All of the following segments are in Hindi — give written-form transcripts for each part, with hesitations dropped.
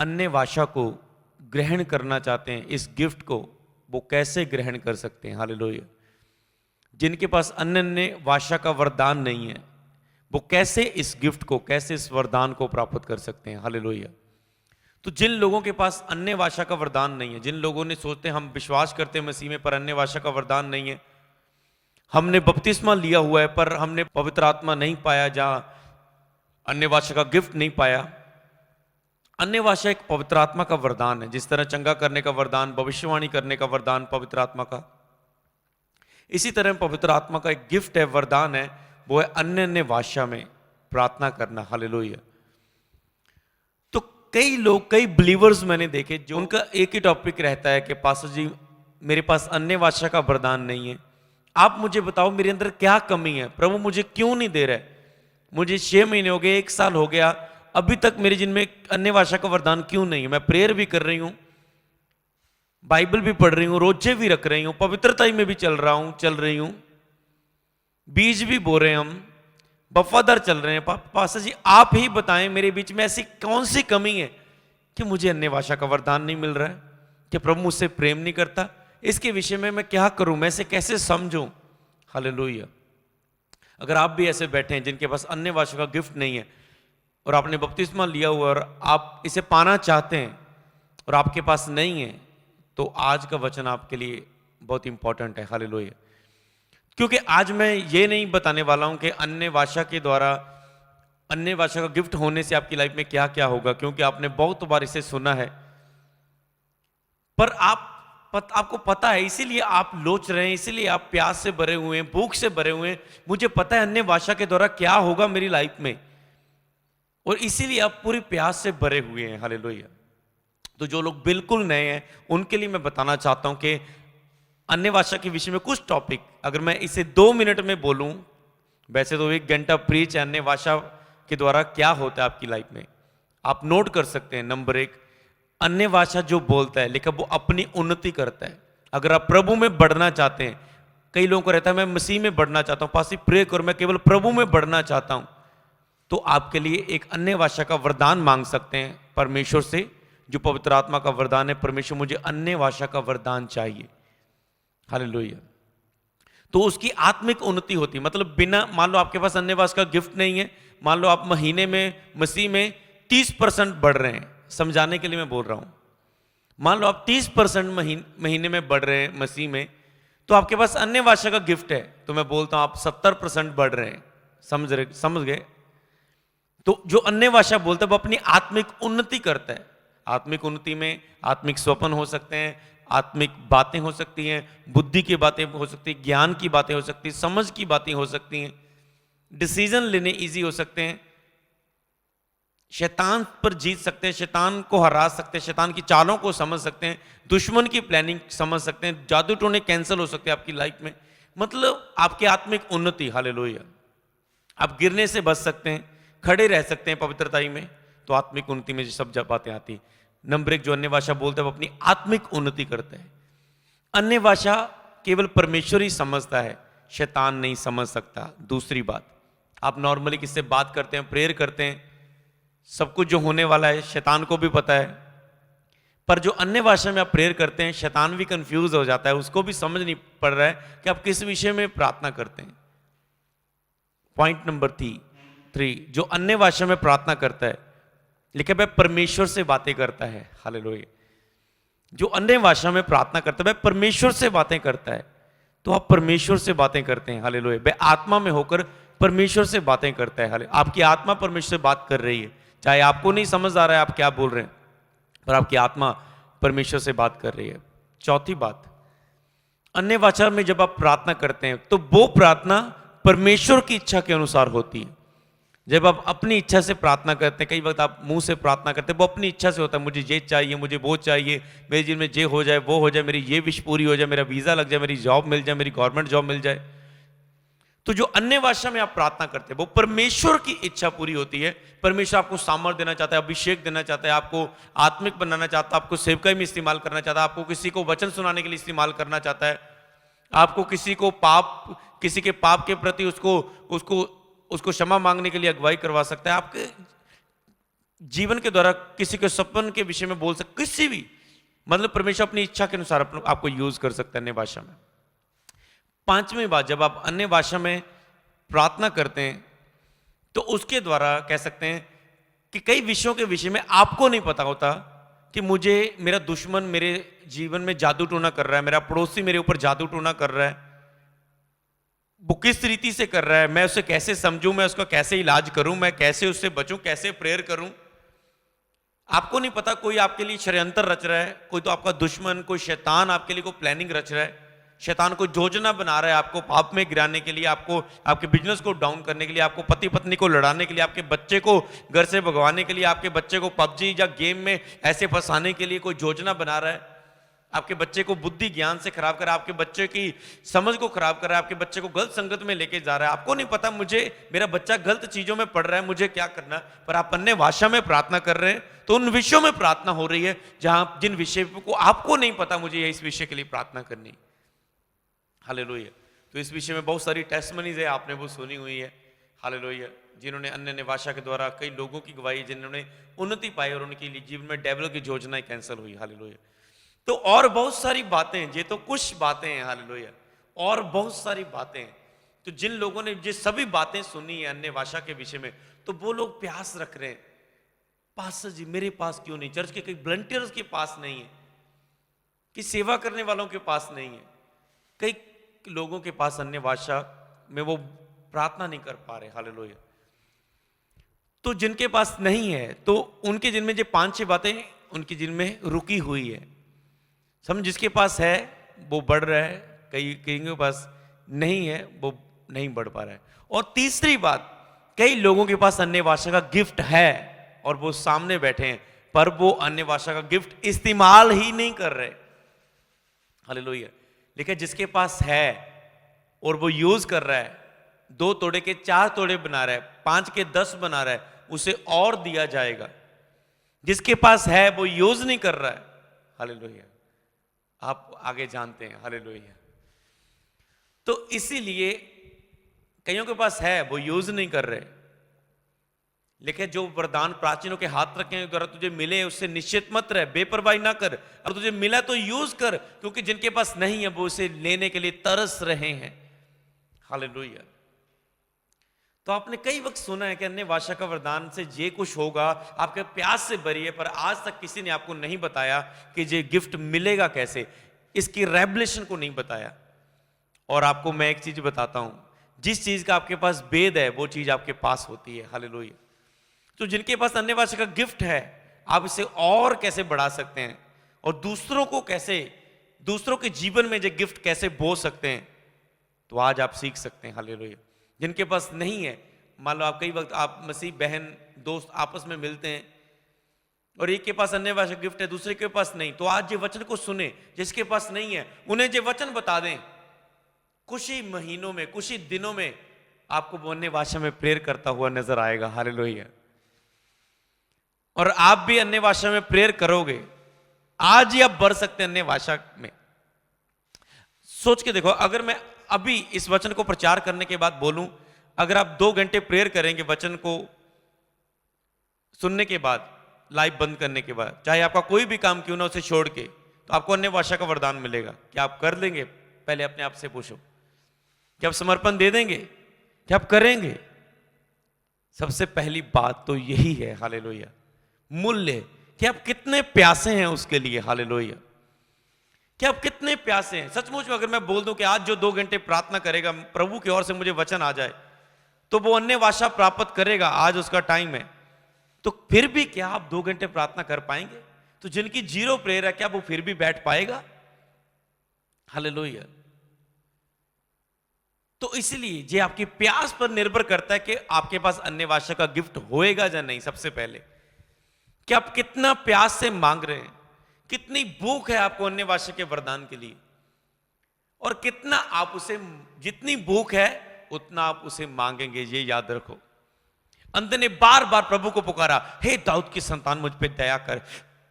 अन्य भाषा को ग्रहण करना चाहते हैं, इस गिफ्ट को, वो कैसे ग्रहण कर सकते हैं? हालेलुया। जिनके पास अन्य भाषा का वरदान नहीं है, वो कैसे इस गिफ्ट को, कैसे इस वरदान को प्राप्त कर सकते हैं? हालेलुया। तो जिन लोगों के पास अन्य भाषा का वरदान नहीं है, जिन लोगों ने सोचते हैं हम विश्वास करते हैं मसीह में पर अन्य भाषा का वरदान नहीं है, हमने बपतिस्मा लिया हुआ है पर हमने पवित्र आत्मा नहीं पाया, जहां अन्य भाषा का गिफ्ट नहीं पाया। अन्य भाषा एक पवित्र आत्मा का वरदान है, जिस तरह चंगा करने का वरदान, भविष्यवाणी करने का वरदान पवित्र आत्मा का, इसी तरह पवित्र आत्मा का एक गिफ्ट है, वरदान है, वो है अन्य भाषा में प्रार्थना करना। हालेलुया। तो कई लोग, कई बिलीवर्स मैंने देखे जो उनका एक ही टॉपिक रहता है कि पास्टर जी मेरे पास अन्य भाषा का वरदान नहीं है, आप मुझे बताओ मेरे अंदर क्या कमी है, प्रभु मुझे क्यों नहीं दे रहे, मुझे 6 महीने हो गए, 1 साल हो गया, अभी तक मेरे जिनमें अन्य भाषा का वरदान क्यों नहीं है? मैं प्रेयर भी कर रही हूं, बाइबल भी पढ़ रही हूं, रोजे भी रख रही हूं, पवित्रता में भी चल रहा हूं, चल रही हूं, बीज भी बो रहे हैं, हम वफादार चल रहे हैं। पास्टर जी आप ही बताएं मेरे बीच में ऐसी कौन सी कमी है कि मुझे अन्य भाषा का वरदान नहीं मिल रहा है, कि प्रभु मुझसे प्रेम नहीं करता, इसके विषय में मैं क्या करूं, मैं इसे कैसे समझूं? हालेलुया। अगर आप भी ऐसे बैठे हैं जिनके पास अन्य भाषा का गिफ्ट नहीं है और आपने बपतिस्मा लिया हुआ और आप इसे पाना चाहते हैं और आपके पास नहीं है, तो आज का वचन आपके लिए बहुत इंपॉर्टेंट है। हालेलुया। क्योंकि आज मैं ये नहीं बताने वाला हूं कि अन्य भाषा के द्वारा, अन्य भाषा का गिफ्ट होने से आपकी लाइफ में क्या क्या होगा, क्योंकि आपने बहुत बार इसे सुना है, पर आपको पता है, इसीलिए आप लोच रहे हैं, इसीलिए आप प्यास से भरे हुए हैं, भूख से भरे हुए हैं, मुझे पता है अन्य भाषा के द्वारा क्या होगा मेरी लाइफ में, और इसीलिए आप पूरी प्यास से भरे हुए हैं। हालेलुया। तो जो लोग बिल्कुल नए हैं उनके लिए मैं बताना चाहता हूं कि अन्य भाषा के विषय में कुछ टॉपिक, अगर मैं इसे 2 मिनट में बोलूं, वैसे तो 1 घंटा प्रीच है, अन्य भाषा के द्वारा क्या होता है आपकी लाइफ में, आप नोट कर सकते हैं। नंबर 1, अन्य भाषा जो बोलता है लेकिन वो अपनी उन्नति करता है। अगर आप प्रभु में बढ़ना चाहते हैं, कई लोगों को रहता है मैं मसीह में बढ़ना चाहता हूं, पास प्रे करो मैं केवल प्रभु में बढ़ना चाहता हूं, तो आपके लिए एक अन्य भाषा का वरदान मांग सकते हैं परमेश्वर से, जो पवित्र आत्मा का वरदान है, परमेश्वर मुझे अन्य भाषा का वरदान चाहिए। हालेलुया। तो उसकी आत्मिक उन्नति होती है, मतलब बिना, मान लो आपके पास अन्य भाषा का गिफ्ट नहीं है, मान लो आप महीने में मसीह में 30% बढ़ रहे हैं, समझाने के लिए मैं बोल रहा हूं, मान लो आप 30% महीने में बढ़ रहे हैं मसीह में, तो आपके पास अन्य भाषा का गिफ्ट है, तो मैं बोलता हूं आप 70% बढ़ रहे हैं। समझ गए? तो जो अन्य भाषा बोलता है वो अपनी आत्मिक उन्नति करता है। आत्मिक उन्नति में आत्मिक स्वप्न हो सकते हैं, आत्मिक बातें हो सकती हैं, बुद्धि की बातें हो सकती हैं, ज्ञान की बातें हो सकती हैं, समझ की बातें हो सकती हैं, डिसीजन लेने इजी हो सकते हैं, शैतान पर जीत सकते हैं, शैतान को हरा सकते हैं, शैतान की चालों को समझ सकते हैं, दुश्मन की प्लानिंग समझ सकते हैं, जादू टोने कैंसिल हो सकते हैं आपकी लाइफ में, मतलब आपकी आत्मिक उन्नति। हालेलुया। आप गिरने से बच सकते हैं, खड़े रह सकते हैं पवित्रताई में, तो आत्मिक उन्नति में सब जब बातें आती। नंबर 1, जो अन्य भाषा बोलता है वो अपनी आत्मिक उन्नति करता है। अन्य भाषा केवल परमेश्वर ही समझता है, शैतान नहीं समझ सकता। दूसरी बात, आप नॉर्मली किससे बात करते हैं, प्रेयर करते हैं, सब कुछ जो होने वाला है शैतान को भी पता है, पर जो अन्य भाषा में आप प्रेयर करते हैं, शैतान भी कंफ्यूज हो जाता है, उसको भी समझ नहीं पड़ रहा है कि आप किस विषय में प्रार्थना करते हैं। पॉइंट नंबर 3, जो अन्य भाषा में प्रार्थना करता है लेकिन वह परमेश्वर से बातें करता है। हालेलुया। जो अन्य भाषा में प्रार्थना करता है वह परमेश्वर से बातें करता है, तो आप परमेश्वर से बातें करते हैं। हालेलुया। वह आत्मा में होकर परमेश्वर से बातें करता है। हालेलुया। आपकी आत्मा परमेश्वर से बात कर रही है, चाहे आपको नहीं समझ आ रहा है आप क्या बोल रहे हैं, पर आपकी आत्मा परमेश्वर से बात कर रही है। चौथी बात, अन्य भाषा में जब आप प्रार्थना करते हैं तो वो प्रार्थना परमेश्वर की इच्छा के अनुसार होती है। जब आप अपनी इच्छा से प्रार्थना करते हैं, कई वक्त आप मुंह से प्रार्थना करते हैं, वो अपनी इच्छा से होता है, मुझे ये चाहिए, मुझे वो चाहिए, मेरे जीवन में ये हो जाए, वो हो जाए, मेरी ये विश पूरी हो जाए, मेरा वीज़ा लग जाए, मेरी जॉब मिल जाए, मेरी गवर्नमेंट जॉब मिल जाए। तो जो अन्य भाषा में आप प्रार्थना करते हैं वो परमेश्वर की इच्छा पूरी होती है। परमेश्वर आपको सामर्थ देना चाहता है, अभिषेक देना चाहता है, आपको आत्मिक बनाना चाहता है, आपको सेवकाई में इस्तेमाल करना चाहता है, आपको किसी को वचन सुनाने के लिए इस्तेमाल करना चाहता है, आपको किसी के पाप के प्रति उसको क्षमा मांगने के लिए अगुवाई करवा सकता है। आपके जीवन के द्वारा किसी के सपन के विषय में बोल सकते, किसी भी, मतलब परमेश्वर अपनी इच्छा के अनुसार आपको यूज कर सकता है अन्य भाषा में। पांचवी बात, जब आप अन्य भाषा में प्रार्थना करते हैं तो उसके द्वारा कह सकते हैं कि कई विषयों के विषय में आपको नहीं पता होता कि मुझे, मेरा दुश्मन मेरे जीवन में जादू टोना कर रहा है, मेरा पड़ोसी मेरे ऊपर जादू टोना कर रहा है, वो किस रीति से कर रहा है, मैं उसे कैसे समझूं, मैं उसका कैसे इलाज करूं, मैं कैसे उससे बचूं, कैसे प्रेयर करूं। आपको नहीं पता, कोई आपके लिए षड्यंत्र रच रहा है, कोई तो आपका दुश्मन, कोई शैतान आपके लिए कोई प्लानिंग रच रहा है, शैतान को योजना बना रहा है आपको पाप में गिराने के लिए, आपको आपके बिजनेस को डाउन करने के लिए, आपको पति पत्नी को लड़ाने के लिए, आपके बच्चे को घर से भगवाने के लिए, आपके बच्चे को पबजी या गेम में ऐसे फंसाने के लिए कोई योजना बना रहा है, आपके बच्चे को बुद्धि ज्ञान से खराब कर रहा है, आपके बच्चे की समझ को खराब कर रहा है, आपके बच्चे को गलत संगत में लेके जा रहा है। आपको नहीं पता मुझे, मेरा बच्चा गलत चीजों में पढ़ रहा है, मुझे क्या करना, पर आप अन्य भाषा में प्रार्थना कर रहे हैं तो उन विषयों में प्रार्थना हो रही है जहां जिन विषय को आपको नहीं पता मुझे इस विषय के लिए प्रार्थना करनी। हालेलुया। तो इस विषय में बहुत सारी टेस्टमनीज है, आपने वो सुनी हुई है। हालेलुया। जिन्होंने अन्य भाषा के द्वारा कई लोगों की गवाही, जिन्होंने उन्नति पाई और उनके लिए जीवन में डेवल की योजनाएं कैंसिल हुई। हालेलुया। तो और बहुत सारी बातें, ये तो कुछ बातें हैं। हालेलुया। और बहुत सारी बातें हैं। तो जिन लोगों ने ये सभी बातें सुनी है अन्य भाषा के विषय में, तो वो लोग प्यास रख रहे हैं, पास्टर जी मेरे पास क्यों नहीं, चर्च के कई वॉलंटियर्स के पास नहीं है, कि सेवा करने वालों के पास नहीं है, कई लोगों के पास अन्य भाषा में वो प्रार्थना नहीं कर पा रहे। हालेलुया। तो जिनके पास नहीं है, तो उनके जिनमें जो 5-6 बातें उनकी जिनमें रुकी हुई है। समझ, जिसके पास है वो बढ़ रहा है, कई के पास नहीं है वो नहीं बढ़ पा रहा है। और तीसरी बात, कई लोगों के पास अन्य भाषा का गिफ्ट है और वो सामने बैठे हैं, पर वो अन्य भाषा का गिफ्ट इस्तेमाल ही नहीं कर रहे। हालेलुया। लेकिन जिसके पास है और वो यूज कर रहा है, 2 तोड़े के 4 तोड़े बना रहा है, 5 के 10 बना रहा है, उसे और दिया जाएगा। जिसके पास है वो यूज नहीं कर रहा है। हालेलुया। आप आगे जानते हैं। हालेलुया। तो इसीलिए कईयों के पास है वो यूज नहीं कर रहे। लेकिन जो वरदान प्राचीनों के हाथ रखे हैं, अगर तुझे मिले उससे निश्चित मत रहे, बेपरवाही ना कर, और तुझे मिला तो यूज कर, क्योंकि जिनके पास नहीं है वो उसे लेने के लिए तरस रहे हैं। हालेलुया। तो आपने कई वक्त सुना है कि अन्य भाषा का वरदान से ये कुछ होगा, आपके प्यास से भरी है, पर आज तक किसी ने आपको नहीं बताया कि ये गिफ्ट मिलेगा कैसे, इसकी रेवलेशन को नहीं बताया। और आपको मैं एक चीज बताता हूं, जिस चीज का आपके पास भेद है वो चीज आपके पास होती है। हालेलुया। तो जिनके पास अन्य भाषा का गिफ्ट है, आप इसे और कैसे बढ़ा सकते हैं और दूसरों को कैसे, दूसरों के जीवन में ये गिफ्ट कैसे बो सकते हैं, तो आज आप सीख सकते हैं। हालेलुया। जिनके पास नहीं है, मान लो आप कई वक्त आप मसीह बहन दोस्त आपस में मिलते हैं और एक के पास अन्य भाषा गिफ्ट है, दूसरे के पास नहीं, तो आज ये वचन को सुने। जिसके पास नहीं है उन्हें ये वचन बता दें, कुछ ही महीनों में, कुछ ही दिनों में आपको वो अन्य भाषा में प्रेयर करता हुआ नजर आएगा। हालेलुया। और आप भी अन्य भाषा में प्रेयर करोगे। आज ही आप बढ़ सकते हैं अन्य भाषा में। सोच के देखो, अगर मैं अभी इस वचन को प्रचार करने के बाद बोलूं, अगर आप 2 घंटे प्रेयर करेंगे वचन को सुनने के बाद, लाइव बंद करने के बाद, चाहे आपका कोई भी काम क्यों ना उसे छोड़ के, तो आपको अन्य भाषा का वरदान मिलेगा। क्या आप कर लेंगे? पहले अपने आप से पूछो, क्या आप समर्पण दे देंगे? क्या आप करेंगे? सबसे पहली बात तो यही है। हालेलुया। मूल्य, कि आप कितने प्यासे हैं उसके लिए। हालेलुया। कि आप कितने प्यासे हैं सचमुच में। अगर मैं बोल दूं कि आज जो 2 घंटे प्रार्थना करेगा, प्रभु की ओर से मुझे वचन आ जाए, तो वो अन्य भाषा प्राप्त करेगा, आज उसका टाइम है, तो फिर भी क्या आप 2 घंटे प्रार्थना कर पाएंगे? तो जिनकी 0 प्रेयर है, क्या वो फिर भी बैठ पाएगा? हालेलुया। तो इसलिए ये आपकी प्यास पर निर्भर करता है कि आपके पास अन्य भाषा का गिफ्ट होएगा या नहीं। सबसे पहले कि आप कितना प्यास से मांग रहे हैं, कितनी भूख है आपको अन्य भाषा के वरदान के लिए, और कितना आप उसे, जितनी भूख है उतना आप उसे मांगेंगे, ये याद रखो। अंत ने बार बार प्रभु को पुकारा, हे दाऊद की संतान मुझ पे दया कर,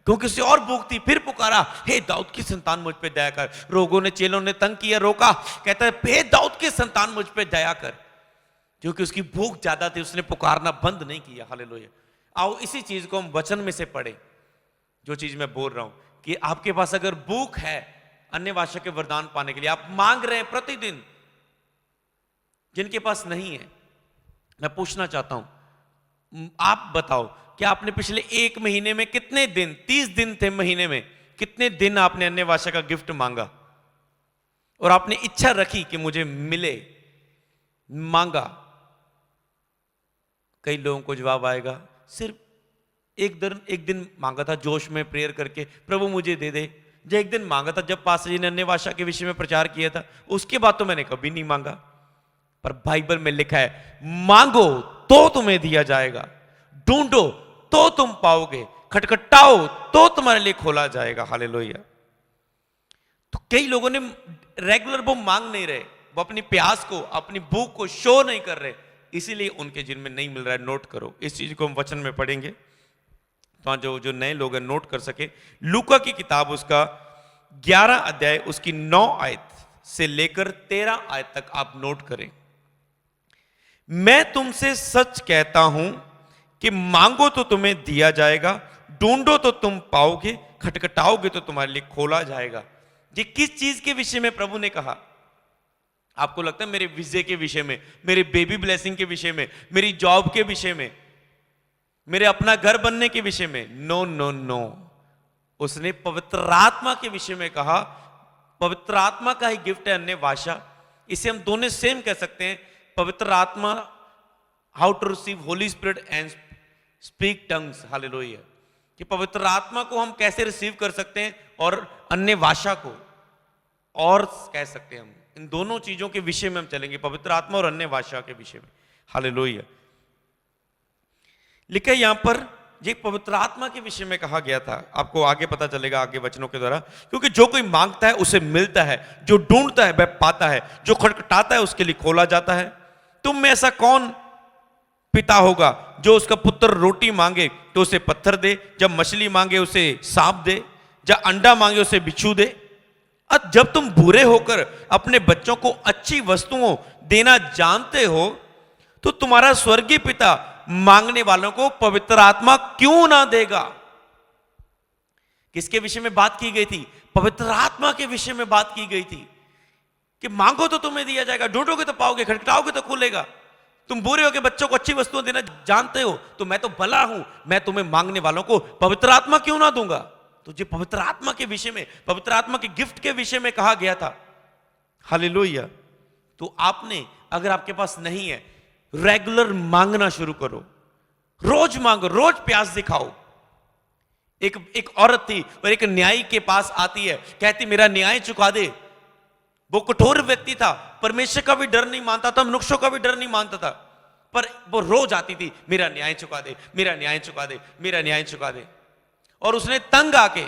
क्योंकि उसे और भूख थी। फिर पुकारा, हे दाऊद की संतान मुझ पे दया कर। रोगों ने, चेलों ने तंग किया, रोका, कहता है हे दाऊद की संतान मुझ पे दया कर, क्योंकि उसकी भूख ज्यादा थी, उसने पुकारना बंद नहीं किया। हालेलुया। आओ इसी चीज को हम वचन में से पढ़े, जो चीज मैं बोल रहा हूं कि आपके पास अगर भूख है अन्य भाषा के वरदान पाने के लिए, आप मांग रहे हैं प्रतिदिन, जिनके पास नहीं है, मैं पूछना चाहता हूं, आप बताओ कि आपने पिछले 1 महीने में कितने दिन, 30 दिन थे महीने में, कितने दिन आपने अन्य भाषा का गिफ्ट मांगा और आपने इच्छा रखी कि मुझे मिले, मांगा? कई लोगों को जवाब आएगा सिर्फ एक दिन मांगा था जोश में प्रेयर करके, प्रभु मुझे दे दे। जो एक दिन मांगा था जब पास्टर जी ने अन्य भाषा के विषय में प्रचार किया था, उसके बाद तो मैंने कभी नहीं मांगा। पर बाइबल में लिखा है मांगो तो तुम्हें दिया जाएगा, ढूंढो तो तुम पाओगे, खटखटाओ तो तुम्हारे लिए खोला जाएगा। हालेलुया। तो कई लोगों ने रेगुलर वो मांग नहीं रहे, वो अपनी प्यास को, अपनी भूख को शो नहीं कर रहे, इसीलिए उनके जिनमें नहीं मिल रहा है। नोट करो, इस चीज को हम वचन में पढ़ेंगे तो जो नए लोग हैं नोट कर सके। लूका की किताब उसका 11 अध्याय उसकी 9 आयत से लेकर 13 आयत तक आप नोट करें। मैं तुमसे सच कहता हूं कि मांगो तो तुम्हें दिया जाएगा, ढूंढो तो तुम पाओगे, खटखटाओगे तो तुम्हारे लिए खोला जाएगा। ये किस चीज के विषय में प्रभु ने कहा? आपको लगता है मेरे वीजे के विषय में, मेरे बेबी ब्लेसिंग के विषय में, मेरी जॉब के विषय में, मेरे अपना घर बनने के विषय में? नो नो नो, उसने पवित्र आत्मा के विषय में कहा। पवित्र आत्मा का ही गिफ्ट है अन्य भाषा। इसे हम दोनों सेम कह सकते हैं, पवित्र आत्मा, how to receive holy spirit and speak tongues. Hallelujah. कि पवित्र आत्मा को हम कैसे रिसीव कर सकते हैं और अन्य भाषा को और कह सकते हैं। हम इन दोनों चीजों के विषय में हम चलेंगे, पवित्र आत्मा और अन्य भाषा के विषय में। हालेलुया। लिखा है यहां पर, ये पवित्र आत्मा के विषय में कहा गया था। आपको आगे पता चलेगा आगे वचनों के द्वारा, क्योंकि जो कोई मांगता है उसे मिलता है, जो ढूंढता है वह पाता है, जो खटखटाता है उसके लिए खोला जाता है। तुम में ऐसा कौन पिता होगा जो उसका पुत्र रोटी मांगे तो उसे पत्थर दे, जब मछली मांगे उसे सांप दे, जब अंडा मांगे उसे बिच्छू दे? जब तुम बुरे होकर अपने बच्चों को अच्छी वस्तुओं देना जानते हो तो तुम्हारा स्वर्गीय पिता मांगने वालों को पवित्र आत्मा क्यों ना देगा? किसके विषय में बात की गई थी? पवित्र आत्मा के विषय में बात की गई थी कि मांगो तो तुम्हें दिया जाएगा, ढूंढोगे तो पाओगे, खटखटाओगे तो खुलेगा। तुम बुरे होकर बच्चों को अच्छी वस्तुएं देना जानते हो तो मैं तो भला हूं, मैं तुम्हें मांगने वालों को पवित्र आत्मा क्यों ना दूंगा? तो जो पवित्र आत्मा के विषय में, पवित्र आत्मा के गिफ्ट के विषय में कहा गया था। हालेलुया। तो आपने, अगर आपके पास नहीं है, रेगुलर मांगना शुरू करो, रोज मांगो, रोज प्यास दिखाओ। एक औरत थी और एक न्यायी के पास आती है, कहती मेरा न्याय चुका दे। वो कठोर व्यक्ति था, परमेश्वर का भी डर नहीं मानता था, मनुष्यों का भी डर नहीं मानता था, पर वो रोज आती थी, मेरा न्याय चुका दे, मेरा न्याय चुका दे, मेरा न्याय चुका दे। और उसने तंग आके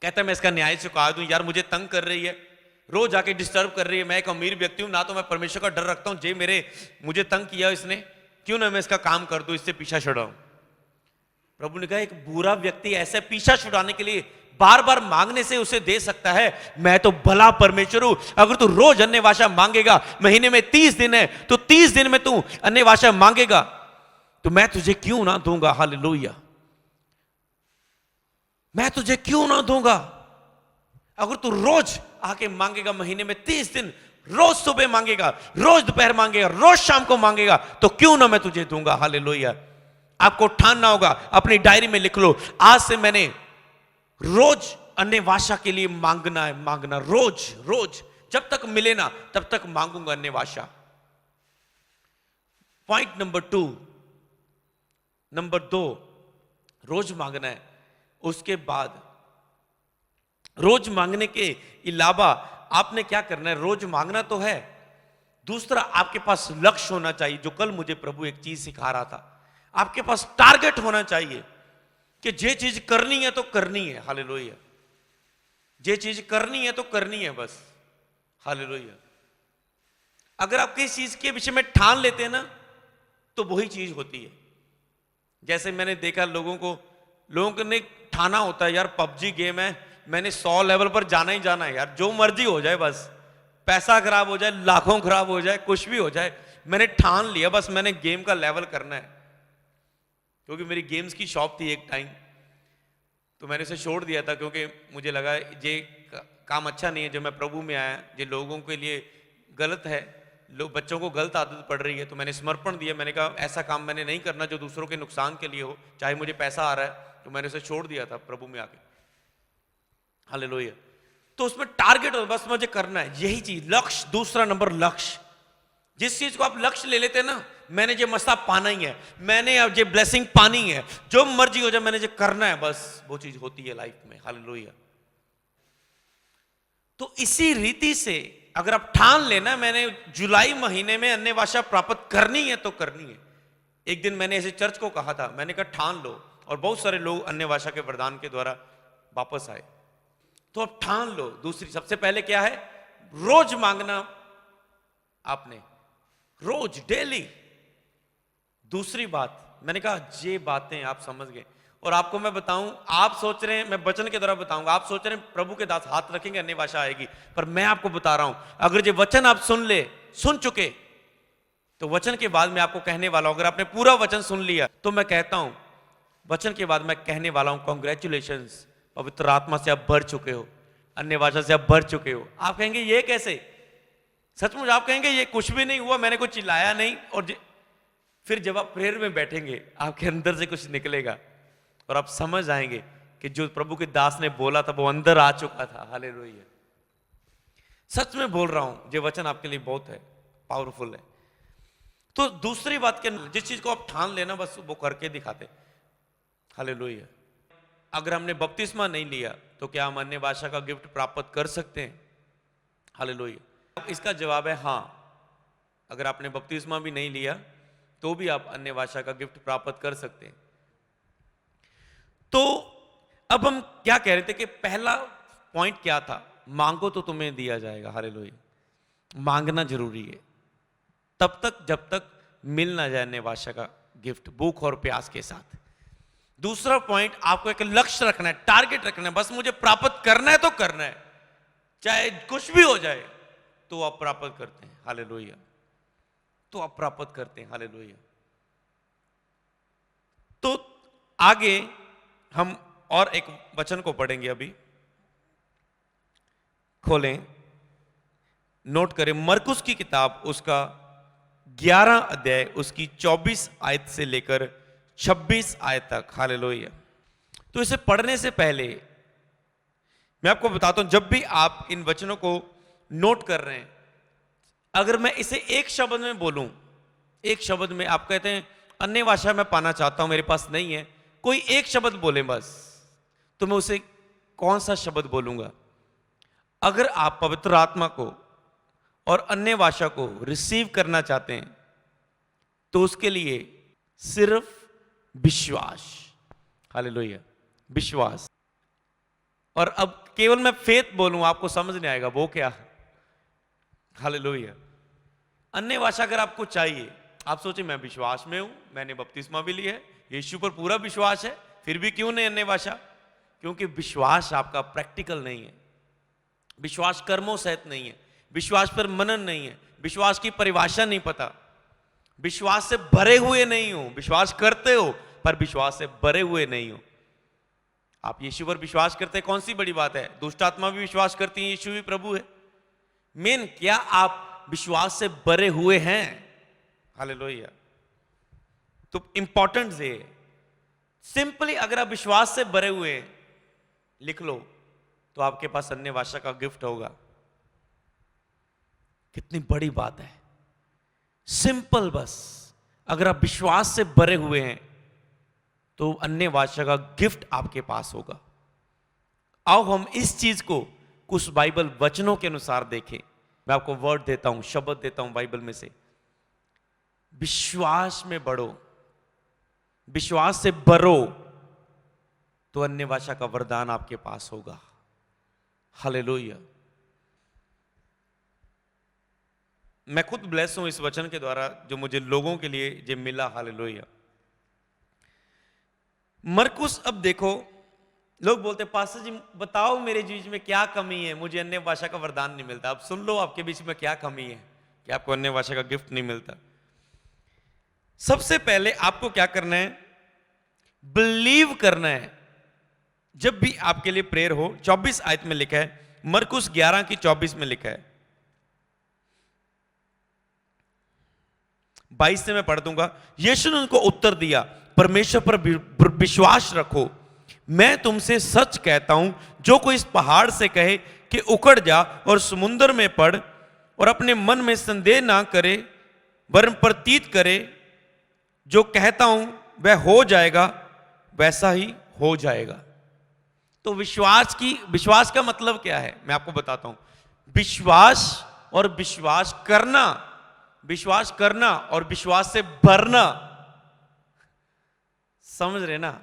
कहता मैं इसका न्याय चुका दूं, यार मुझे तंग कर रही है, रोज आके डिस्टर्ब कर रही है, मैं एक अमीर व्यक्ति हूं, ना तो मैं परमेश्वर का डर रखता हूं, जे मुझे तंग किया इसने, क्यों ना मैं इसका काम कर दूं, इससे पीछा छुड़ाऊं। प्रभु ने कहा एक बुरा व्यक्ति ऐसे पीछा छुड़ाने के लिए बार बार मांगने से उसे दे सकता है, मैं तो भला परमेश्वर हूं। अगर तू रोज अन्य भाषा मांगेगा, महीने में 30 दिन है तो 30 दिन में तू अन्य भाषा मांगेगा तो मैं तुझे क्यों ना दूंगा। हालेलुया। मैं तुझे क्यों ना दूंगा। अगर तू रोज आके मांगेगा, महीने में 30 दिन, रोज सुबह मांगेगा, रोज दोपहर मांगेगा, रोज शाम को मांगेगा, तो क्यों ना मैं तुझे दूंगा। हालेलुया। आपको ठानना होगा, अपनी डायरी में लिख लो, आज से मैंने रोज अन्य भाषा के लिए मांगना है, मांगना रोज रोज, जब तक मिले ना तब तक मांगूंगा अन्य भाषा। पॉइंट नंबर 2, रोज मांगना है। उसके बाद रोज मांगने के अलावा आपने क्या करना है? रोज मांगना तो है, दूसरा आपके पास लक्ष्य होना चाहिए। जो कल मुझे प्रभु एक चीज सिखा रहा था, आपके पास टारगेट होना चाहिए कि जे चीज करनी है तो करनी है। हालेलुया। जे चीज करनी है तो करनी है बस। हालेलुया। अगर आप किसी चीज के विषय में ठान लेते हैं ना तो वही चीज होती है। जैसे मैंने देखा लोगों ने ठाना होता है, यार पबजी गेम है, मैंने 100 लेवल पर जाना ही जाना है, यार जो मर्जी हो जाए, बस पैसा खराब हो जाए, लाखों खराब हो जाए, कुछ भी हो जाए, मैंने ठान लिया बस मैंने गेम का लेवल करना है। क्योंकि मेरी गेम्स की शॉप थी एक टाइम, तो मैंने उसे छोड़ दिया था क्योंकि मुझे लगा ये काम अच्छा नहीं है। जब मैं प्रभु में आया, ये लोगों के लिए गलत है, लोग बच्चों को गलत आदत पड़ रही है, तो मैंने समर्पण दिया। मैंने कहा ऐसा काम मैंने नहीं करना जो दूसरों के नुकसान के लिए हो, चाहे मुझे पैसा आ रहा है, तो मैंने उसे छोड़ दिया था प्रभु में आके। हालेलुया। तो उसमें टारगेट हो, बस मुझे करना है यही चीज, लक्ष्य, दूसरा नंबर लक्ष्य। जिस चीज को आप लक्ष्य ले लेते हैं ना, मैंने ये मसा पाना ही है, मैंने अब ये ब्लेसिंग पानी है, जो मर्जी हो जाए मैंने ये करना है, बस वो चीज होती है लाइफ में। हालेलुया। तो इसी रीति से अगर आप ठान लेना मैंने जुलाई महीने में अन्य भाषा प्राप्त करनी है तो करनी है। एक दिन मैंने ऐसे चर्च को कहा था, मैंने कहा ठान लो, और बहुत सारे लोग अन्य भाषा के वरदान के द्वारा वापस आए। तो अब ठान लो। दूसरी, सबसे पहले क्या है, रोज मांगना, आपने रोज डेली। दूसरी बात मैंने कहा ये बातें आप समझ गए, और आपको मैं बताऊं, आप सोच रहे हैं मैं वचन के द्वारा बताऊंगा, आप सोच रहे हैं प्रभु के दास हाथ रखेंगे अन्य भाषा आएगी, पर मैं आपको बता रहा हूं अगर ये वचन आप सुन चुके तो वचन के बाद मैं आपको कहने वाला हूं, अगर आपने पूरा वचन सुन लिया तो मैं कहता हूं वचन के बाद मैं कहने वाला हूं कांग्रेचुलेशंस, पवित्र आत्मा से आप भर चुके हो, अन्य भाषा से आप भर चुके हो। आप कहेंगे ये कैसे, सचमुच आप कहेंगे ये कुछ भी नहीं हुआ, मैंने कुछ चिल्लाया नहीं, और फिर जब आप प्रेयर में बैठेंगे आपके अंदर से कुछ निकलेगा और आप समझ आएंगे कि जो प्रभु के दास ने बोला था वो अंदर आ चुका था। हालेलुया। सच में बोल रहा हूं, ये वचन आपके लिए बहुत है, पावरफुल है। तो दूसरी बात के, जिस चीज को आप ठान लेना बस वो करके दिखाते। हालेलुया। अगर हमने बपतिस्मा नहीं लिया तो क्या हम अन्य भाषा का गिफ्ट प्राप्त कर सकते हैं? हालेलुया। इसका जवाब है हाँ। अगर आपने बपतिस्मा भी नहीं लिया तो भी आप अन्य भाषा का गिफ्ट प्राप्त कर सकते हैं। तो अब हम क्या कह रहे थे कि पहला पॉइंट क्या था, मांगो तो तुम्हें दिया जाएगा। हालेलुया। मांगना जरूरी है तब तक जब तक मिल ना जाए अन्य भाषा का गिफ्ट, भूख और प्यास के साथ। दूसरा पॉइंट, आपको एक लक्ष्य रखना है, टारगेट रखना है, बस मुझे प्राप्त करना है तो करना है, चाहे कुछ भी हो जाए तो आप प्राप्त करते हैं। हालेलुया। तो आप प्राप्त करते हैं। हालेलुया। तो आगे हम और एक वचन को पढ़ेंगे, अभी खोलें, नोट करें, मरकुस की किताब उसका 11 अध्याय उसकी 24 आयत से लेकर 26 आयत तक। हालेलुया। तो इसे पढ़ने से पहले मैं आपको बताता हूं, जब भी आप इन वचनों को नोट कर रहे हैं, अगर मैं इसे एक शब्द में बोलूं, एक शब्द में आप कहते हैं अन्य भाषा में पाना चाहता हूं, मेरे पास नहीं है, कोई एक शब्द बोले बस, तो मैं उसे कौन सा शब्द बोलूंगा? अगर आप पवित्र आत्मा को और अन्य भाषा को रिसीव करना चाहते हैं तो उसके लिए सिर्फ विश्वास। हालेलुया। विश्वास। और अब केवल मैं फेथ बोलूं आपको समझ नहीं आएगा वो क्या। हालेलुया। अन्य भाषा अगर आपको चाहिए, आप सोचे मैं विश्वास में हूं, मैंने बपतिस्मा भी लिया है, यीशु पर पूरा विश्वास है, फिर भी क्यों नहीं अन्य भाषा? क्योंकि विश्वास आपका प्रैक्टिकल नहीं है, विश्वास कर्मों सहित नहीं है, विश्वास पर मनन नहीं है, विश्वास की परिभाषा नहीं पता, विश्वास से भरे हुए नहीं हो, विश्वास करते हो पर विश्वास से भरे हुए नहीं हो। आप यीशु पर विश्वास करते हैं, कौन सी बड़ी बात है, दुष्ट आत्मा भी विश्वास करती है यीशु भी प्रभु है। मेन क्या आप विश्वास से भरे हुए हैं? हालेलुया। तो इंपॉर्टेंट है, सिंपली अगर आप विश्वास से भरे हुए हैं, लिख लो, तो आपके पास अन्य भाषा का गिफ्ट होगा। कितनी बड़ी बात है, सिंपल। बस अगर आप विश्वास से भरे हुए हैं तो अन्य भाषा का गिफ्ट आपके पास होगा। आओ हम इस चीज को कुछ बाइबल वचनों के अनुसार देखें। मैं आपको वर्ड देता हूं, शब्द देता हूं बाइबल में से, विश्वास में बढ़ो, विश्वास से भरो तो अन्य भाषा का वरदान आपके पास होगा। हालेलुया। मैं खुद ब्लेस हूं इस वचन के द्वारा जो मुझे लोगों के लिए जो मिला। हालेलुया। मरकुस, अब देखो, लोग बोलते पास्टर जी बताओ मेरे जीवन में क्या कमी है, मुझे अन्य भाषा का वरदान नहीं मिलता। अब सुन लो आपके बीच में क्या कमी है कि आपको अन्य भाषा का गिफ्ट नहीं मिलता। सबसे पहले आपको क्या करना है, बिलीव करना है। जब भी आपके लिए प्रेयर हो, 24 आयत में लिखा है, मरकुस 11 की 24 में लिखा है, 22 से मैं पढ़ दूंगा। यीशु ने उनको उत्तर दिया, परमेश्वर पर विश्वास रखो, मैं तुमसे सच कहता हूं, जो कोई इस पहाड़ से कहे कि उखड़ जा और समुद्र में पड़, और अपने मन में संदेह ना करे वरन प्रतीत करे, जो कहता हूं वह हो जाएगा, वैसा ही हो जाएगा। तो विश्वास का मतलब क्या है, मैं आपको बताता हूं। विश्वास और विश्वास करना और विश्वास से भरना, समझ रहे ना,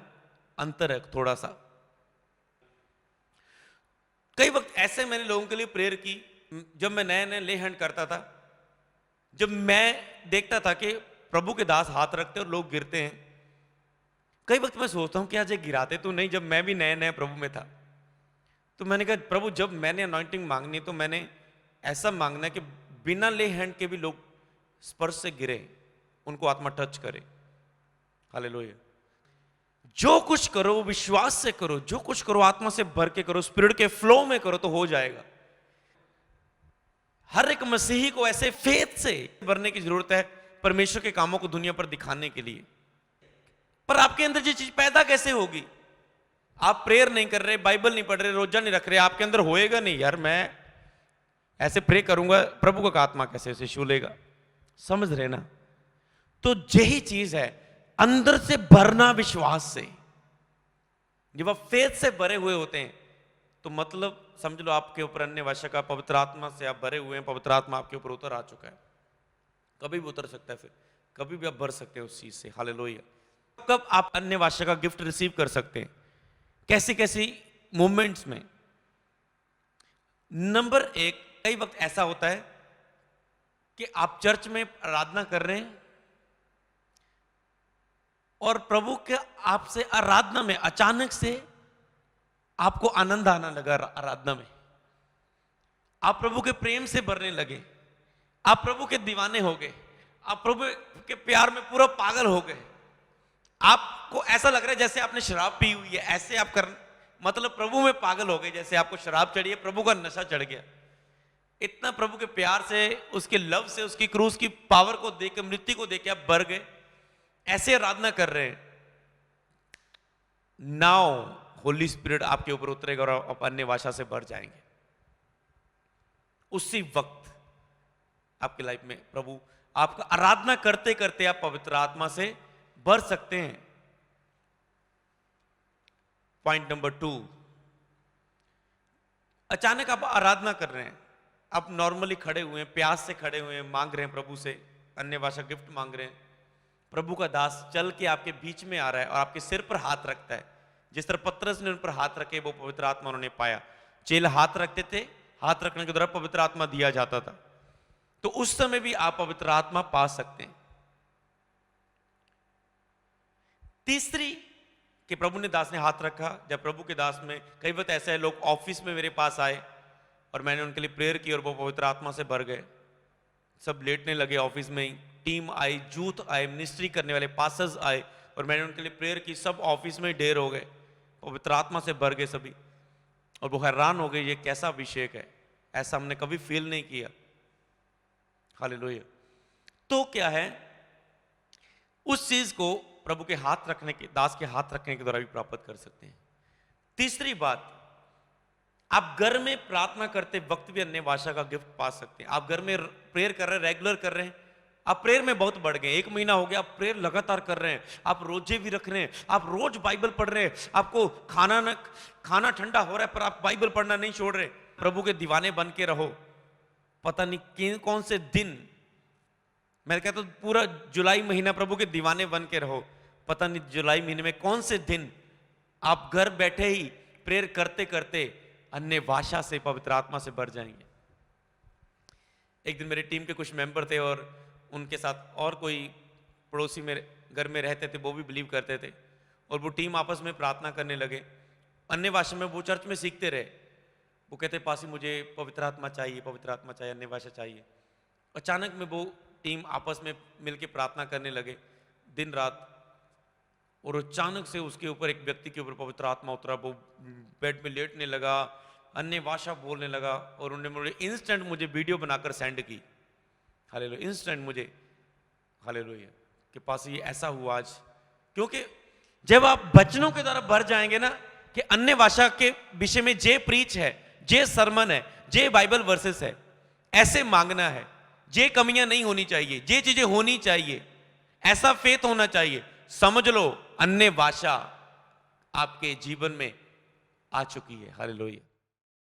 अंतर है थोड़ा सा। कई वक्त ऐसे मैंने लोगों के लिए प्रेयर की, जब मैं नए नए ले हैंड करता था, जब मैं देखता था कि प्रभु के दास हाथ रखते और लोग गिरते हैं। कई वक्त मैं सोचता हूं कि आज ये गिराते तो नहीं। जब मैं भी नए नए प्रभु में था, तो मैंने कहा प्रभु, जब मैंने अनॉइंटिंग मांगनी तो मैंने ऐसा मांगना कि बिना ले हैंड के भी लोग स्पर्श से गिरे, उनको आत्मा टच करे। हालेलुया। जो कुछ करो वो विश्वास से करो, जो कुछ करो आत्मा से भर के करो, स्पिरिट के फ्लो में करो, तो हो जाएगा। हर एक मसीही को ऐसे फेथ से भरने की जरूरत है, परमेश्वर के कामों को दुनिया पर दिखाने के लिए। पर आपके अंदर ये चीज पैदा कैसे होगी? आप प्रेयर नहीं कर रहे, बाइबल नहीं पढ़ रहे, रोजा नहीं रख रहे, आपके अंदर होएगा नहीं। यार मैं ऐसे प्रे करूंगा, प्रभु का आत्मा कैसे उसे छू लेगा? समझ रहे ना? तो यही चीज है, अंदर से भरना विश्वास से। जब आप फेथ से भरे हुए होते हैं, तो मतलब समझ लो आपके ऊपर अन्य भाषा का पवित्र आत्मा से आप भरे हुए हैं, पवित्र आत्मा आपके ऊपर उतर आ चुका है। कभी भी उतर सकता है, फिर कभी भी आप भर सकते हैं उस चीज से। हालेलुया। कब आप अन्य भाषा का गिफ्ट रिसीव कर सकते हैं? कैसी कैसी मोमेंट्स में? नंबर एक, कई वक्त ऐसा होता है कि आप चर्च में आराधना कर रहे हैं और प्रभु के आपसे आराधना में अचानक से आपको आनंद आना लगा। आराधना में आप प्रभु के प्रेम से भरने लगे, आप प्रभु के दीवाने हो गए, आप प्रभु के प्यार में पूरा पागल हो गए। आपको ऐसा लग रहा है जैसे आपने शराब पी हुई है, ऐसे आप कर, मतलब प्रभु में पागल हो गए, जैसे आपको शराब चढ़ी है, प्रभु का नशा चढ़ गया। इतना प्रभु के प्यार से, उसके लव से, उसकी क्रूस की पावर को देख के, मृत्यु को देख के आप भर गए, ऐसे आराधना कर रहे हैं। नाउ होली स्पिरिट आपके ऊपर उतरेगा और आप अन्य भाषा से भर जाएंगे। उसी वक्त आपकी लाइफ में प्रभु आपका आराधना करते करते आप पवित्र आत्मा से भर सकते हैं। पॉइंट नंबर 2, अचानक आप आराधना कर रहे हैं, आप नॉर्मली खड़े हुए हैं, प्यास से खड़े हुए हैं, मांग रहे हैं प्रभु से, अन्य भाषा गिफ्ट मांग रहे हैं। प्रभु का दास चल के आपके बीच में आ रहा है और आपके सिर पर हाथ रखता है। जिस तरह पतरस ने उन पर हाथ रखे, वो पवित्र आत्मा उन्होंने पाया। चेले हाथ रखते थे, हाथ रखने के द्वारा पवित्र आत्मा दिया जाता था। तो उस समय भी आप पवित्र आत्मा पा सकते हैं। तीसरी कि प्रभु ने दास ने हाथ रखा, जब प्रभु के दास में, कई वक्त ऐसा है लोग ऑफिस में मेरे पास आए और मैंने उनके लिए प्रेयर की और वो पवित्र आत्मा से भर गए। सब लेटने लगे ऑफिस में ही, टीम आई, जूथ आए, मिनिस्ट्री करने वाले पास्टर्स आए और मैंने उनके लिए प्रेयर की। सब ऑफिस में ढेर हो गए, पवित्र आत्मा से भर गए सभी, और वो हैरान हो गए, ये कैसा अभिषेक है, ऐसा हमने कभी फील नहीं किया। हालेलुया। तो क्या है, उस चीज को प्रभु के हाथ रखने के, दास के हाथ रखने के द्वारा भी प्राप्त कर सकते हैं। तीसरी बात, आप घर में प्रार्थना करते वक्त भी अन्य भाषा का गिफ्ट पा सकते हैं। आप घर में प्रेयर कर रहे हैं, रेगुलर कर रहे हैं, आप प्रेयर में बहुत बढ़ गए, 1 महीना हो गया आप प्रेयर लगातार कर रहे हैं, आप रोजे भी रख रहे हैं, आप रोज बाइबल पढ़ रहे हैं, आपको खाना ठंडा हो रहा है पर आप बाइबल पढ़ना नहीं छोड़ रहे। प्रभु के दीवाने बन के रहो। पता नहीं कौन से दिन, मैं कहता हूं पूरा जुलाई महीना प्रभु के दीवाने बन के रहो। पता नहीं जुलाई महीने में कौन से दिन आप घर बैठे ही प्रेयर करते करते अन्य भाषा से, पवित्र आत्मा से भर जाएंगे। एक दिन मेरे टीम के कुछ मेंबर थे और उनके साथ और कोई पड़ोसी मेरे घर में रहते थे, वो भी बिलीव करते थे, और वो टीम आपस में प्रार्थना करने लगे अन्य भाषा में। वो चर्च में सीखते रहे, वो कहते पासी मुझे पवित्र आत्मा चाहिए, पवित्र आत्मा चाहिए, अन्य भाषा चाहिए। अचानक में वो टीम आपस में मिलकर प्रार्थना करने लगे दिन रात। और अचानक से उसके ऊपर एक व्यक्ति के ऊपर पवित्र आत्मा उतरा, वो बेड में लेटने लगा, अन्य भाषा बोलने लगा, और उन्होंने मुझे इंस्टेंट मुझे वीडियो बनाकर सेंड की। हालेलुया, इंस्टेंट मुझे, हालेलुया, के पास ये ऐसा हुआ आज। क्योंकि जब आप वचनों के द्वारा भर जाएंगे ना कि अन्य भाषा के विषय में जे प्रीच है, जे सरमन है, जे बाइबल वर्सेस है, ऐसे मांगना है, जे कमियां नहीं होनी चाहिए, जे चीजें होनी चाहिए, ऐसा फेथ होना चाहिए, समझ लो अन्य भाषा आपके जीवन में आ चुकी है। हालेलुया।